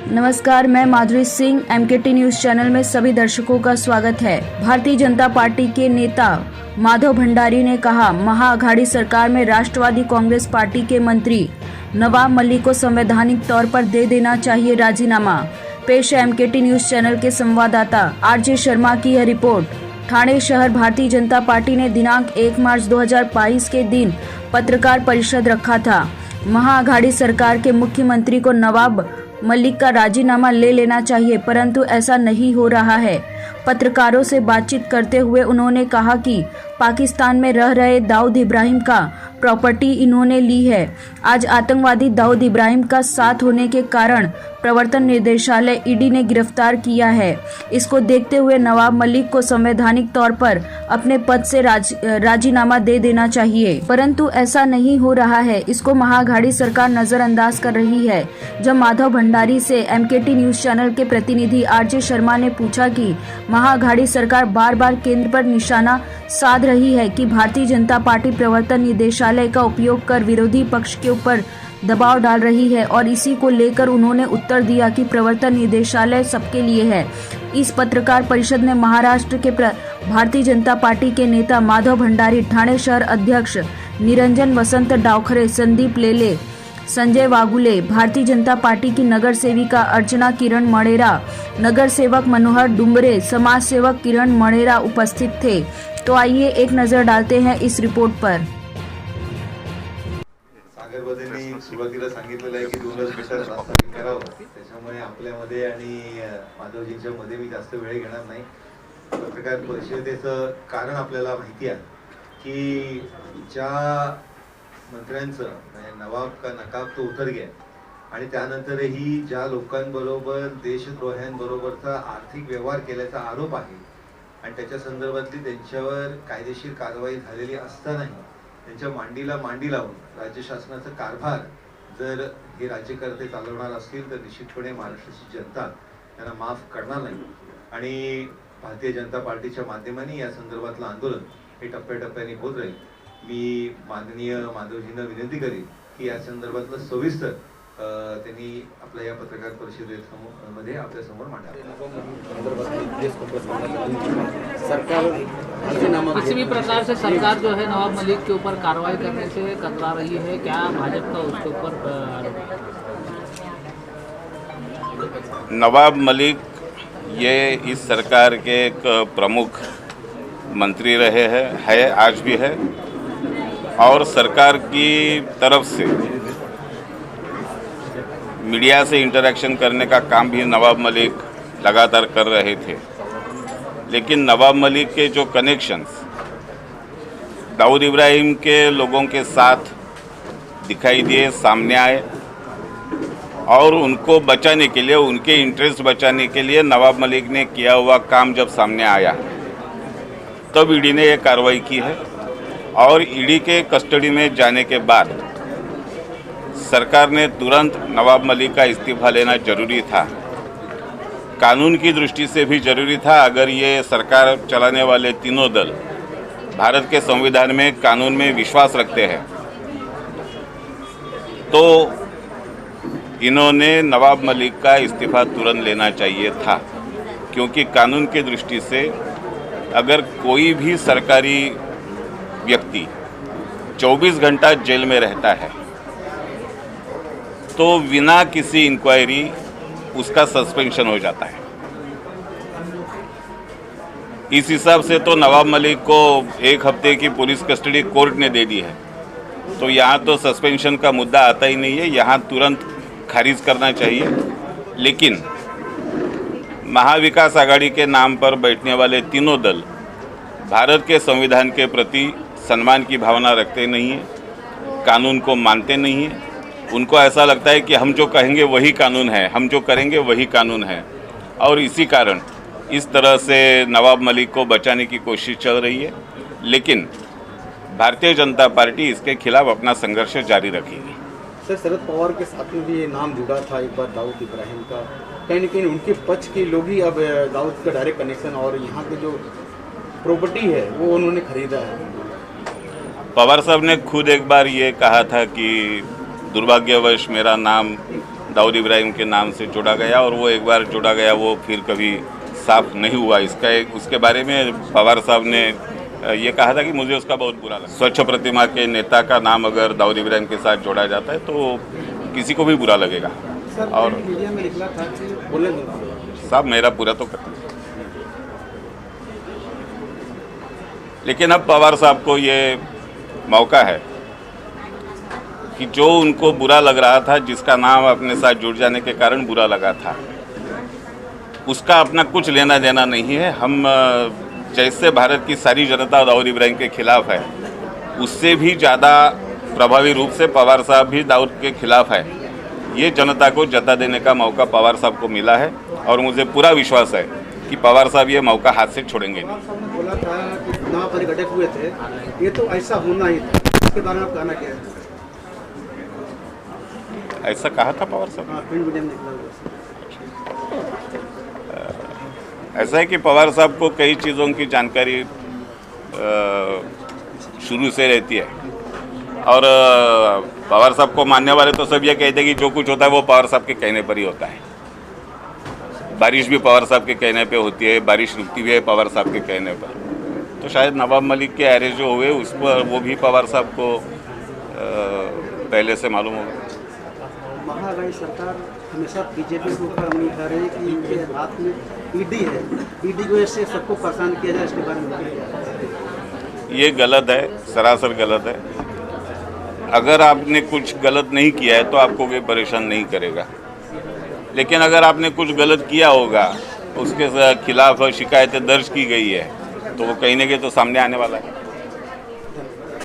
नमस्कार, मैं माधुरी Singh. MKT news channel में सभी दर्शकों का स्वागत है। भारतीय जनता पार्टी के नेता माधव भंडारी ने कहा, महाअघाड़ी सरकार में राष्ट्रवादी कांग्रेस पार्टी के मंत्री नवाब मलिक को संवैधानिक तौर पर दे देना चाहिए राजीनामा। पेश है MKT न्यूज चैनल के संवाददाता RJ शर्मा की यह रिपोर्ट। ठाणे शहर भारतीय जनता पार्टी ने दिनांक 1 मार्च 2022 के दिन पत्रकार परिषद रखा था। महाअघाड़ी सरकार के मुख्यमंत्री को नवाब मलिक का राजीनामा ले लेना चाहिए, परंतु ऐसा नहीं हो रहा है। पत्रकारों से बातचीत करते हुए उन्होंने कहा कि पाकिस्तान में रह रहे दाऊद इब्राहिम का प्रॉपर्टी इन्होंने ली है। आज आतंकवादी दाऊद इब्राहिम का साथ होने के कारण प्रवर्तन निदेशालय ED ने गिरफ्तार किया है। इसको देखते हुए नवाब मलिक को संवैधानिक तौर पर अपने पद से राजीनामा दे देना चाहिए, परंतु ऐसा नहीं हो रहा है। इसको महाअघाड़ी सरकार नजरअंदाज कर रही है। जब माधव भंडारी से MKT न्यूज चैनल के प्रतिनिधि RJ शर्मा ने पूछा कि महाअघाड़ी सरकार बार बार केंद्र पर निशाना साध रही है कि भारतीय जनता पार्टी प्रवर्तन निदेशालय का उपयोग कर विरोधी पक्ष के ऊपर दबाव डाल रही है, और इसी को लेकर उन्होंने उत्तर दिया कि प्रवर्तन निदेशालय सबके लिए है। इस पत्रकार परिषद में महाराष्ट्र के भारतीय जनता पार्टी के नेता माधव भंडारी, ठाणे शहर अध्यक्ष निरंजन वसंत डावखरे, संदीप लेले, संजय वागुले, भारतीय जनता पार्टी की नगर सेविका अर्चना किरण मणेरा, नगर सेवक मनोहर डुम्बरे, समाज सेवक किरण मणेरा उपस्थित थे। तो आइए एक नजर डालते हैं इस रिपोर्ट पर। सागरबद्धेंनी सुरुवातीला सांगितलेलं आहे की 2 विषय करावं, त्याच्यामुळे आपल्यामध्ये आणि माधवजींच्या मध्ये मी जास्त वेळ घेणार नाही। पत्रकार परिषदेचं कारण आपल्याला माहिती आहे की ज्या मंत्र्यांचं नवाब का नकाब तो उतर गया आणि त्यानंतरही ज्या लोकांबरोबर देशद्रोह्यांबरोबरचा आर्थिक व्यवहार केल्याचा आरोप आहे आणि त्याच्या संदर्भातली त्यांच्यावर कायदेशीर कारवाई झालेली असतानाही त्यांच्या मांडीला मांडी लावून राज्य शासनाचा कारभार जर हे राज्यकर्ते चालवणार असतील तर निश्चितपणे महाराष्ट्राची जनता त्यांना माफ करणार नाही आणि भारतीय जनता पार्टीच्या माध्यमाने या संदर्भातलं आंदोलन हे टप्प्याटप्प्याने होत राहील। मी माननीय माधवजींना विनंती करेन की या संदर्भातलं सविस्तर त्यांनी आपल्या या पत्रकार परिषदेमध्ये आपल्या समोर मांडावे। किसी भी प्रकार से सरकार जो है नवाब मलिक के ऊपर कार्रवाई करने से कतरा रही है, क्या भाजपा का उसके ऊपर? नवाब मलिक ये इस सरकार के एक प्रमुख मंत्री रहे हैं, आज भी है, और सरकार की तरफ से मीडिया से इंटरेक्शन करने का काम भी नवाब मलिक लगातार कर रहे थे। लेकिन नवाब मलिक के जो कनेक्शंस दाऊद इब्राहिम के लोगों के साथ दिखाई दिए, सामने आए, और उनको बचाने के लिए, उनके इंटरेस्ट बचाने के लिए नवाब मलिक ने किया हुआ काम जब सामने आया तब ED ने ये कार्रवाई की है। और ED के कस्टडी में जाने के बाद सरकार ने तुरंत नवाब मलिक का इस्तीफा लेना जरूरी था, कानून की दृष्टि से भी जरूरी था। अगर ये सरकार चलाने वाले तीनों दल भारत के संविधान में, कानून में विश्वास रखते हैं तो इन्होंने नवाब मलिक का इस्तीफा तुरंत लेना चाहिए था, क्योंकि कानून की दृष्टि से अगर कोई भी सरकारी व्यक्ति 24 घंटा जेल में रहता है तो बिना किसी इंक्वायरी उसका सस्पेंशन हो जाता है। इस हिसाब से तो नवाब मलिक को 1 हफ्ते की पुलिस कस्टडी कोर्ट ने दे दी है, तो यहाँ तो सस्पेंशन का मुद्दा आता ही नहीं है, यहाँ तुरंत खारिज करना चाहिए। लेकिन महाविकास आघाड़ी के नाम पर बैठने वाले तीनों दल भारत के संविधान के प्रति सम्मान की भावना रखते नहीं हैं, कानून को मानते नहीं हैं। उनको ऐसा लगता है कि हम जो कहेंगे वही कानून है, हम जो करेंगे वही कानून है, और इसी कारण इस तरह से नवाब मलिक को बचाने की कोशिश चल रही है। लेकिन भारतीय जनता पार्टी इसके खिलाफ अपना संघर्ष जारी रखेगी। सर, शरद पवार के साथ में भी ये नाम जुड़ा था एक बार दाऊद इब्राहिम का, कहीं ना कहीं उनके पक्ष के लोग ही अब दाऊद का डायरेक्ट कनेक्शन और यहाँ के जो प्रॉपर्टी है वो उन्होंने खरीदा है। पवार साहब ने खुद एक बार ये कहा था कि दुर्भाग्यवश मेरा नाम दाऊद इब्राहिम के नाम से जोड़ा गया और वो एक बार जोड़ा गया वो फिर कभी साफ नहीं हुआ। उसके बारे में पवार साहब ने ये कहा था कि मुझे उसका बहुत बुरा लगा। स्वच्छ प्रतिमा के नेता का नाम अगर दाऊद इब्राहिम के साथ जोड़ा जाता है तो किसी को भी बुरा लगेगा। और मीडिया में निकला था कि बोले साहब मेरा पूरा तो करते, लेकिन अब पवार साहब को ये मौका है कि जो उनको बुरा लग रहा था, जिसका नाम अपने साथ जुड़ जाने के कारण बुरा लगा था, उसका अपना कुछ लेना देना नहीं है। हम जैसे भारत की सारी जनता दाऊद इब्राहिम के खिलाफ है, उससे भी ज़्यादा प्रभावी रूप से पवार साहब भी दाऊद के खिलाफ है। ये जनता को जता देने का मौका पवार साहब को मिला है और मुझे पूरा विश्वास है कि पवार साहब ये मौका हाथ से छोड़ेंगे नहीं। बोला था कि चुनाव पर घटक हुए थे, ये तो ऐसा होना ही था, इसके बारे में कहना क्या है? ऐसा कहा था पवार साहब। प्रिंट मीडिया में निकला हुआ। ऐसा है कि पवार साहब को कई चीज़ों की जानकारी शुरू से रहती है और पवार साहब को मानने वाले तो सब ये कहते हैं कि जो कुछ होता है वो पवार साहब के कहने पर ही होता है। बारिश भी पवार साहब के कहने पे होती है, बारिश रुकती भी है पवार साहब के कहने पर। तो शायद नवाब मलिक के अरेस्ट जो हुए उस पर वो भी पवार साहब को पहले से मालूम होगा। महाअघाड़ी सरकार हमेशा बीजेपी के ऊपर उंगली उठा रही है कि इनके हाथ में ईडी है, ईडी की वजह से सबको परेशान किया जाए, इसके बारे में ये गलत है, सरासर गलत है। अगर आपने कुछ गलत नहीं किया है तो आपको कोई परेशान नहीं करेगा, लेकिन अगर आपने कुछ गलत किया होगा, उसके खिलाफ शिकायतें दर्ज की गई है, तो वो कहीं ना कहीं तो सामने आने वाला है।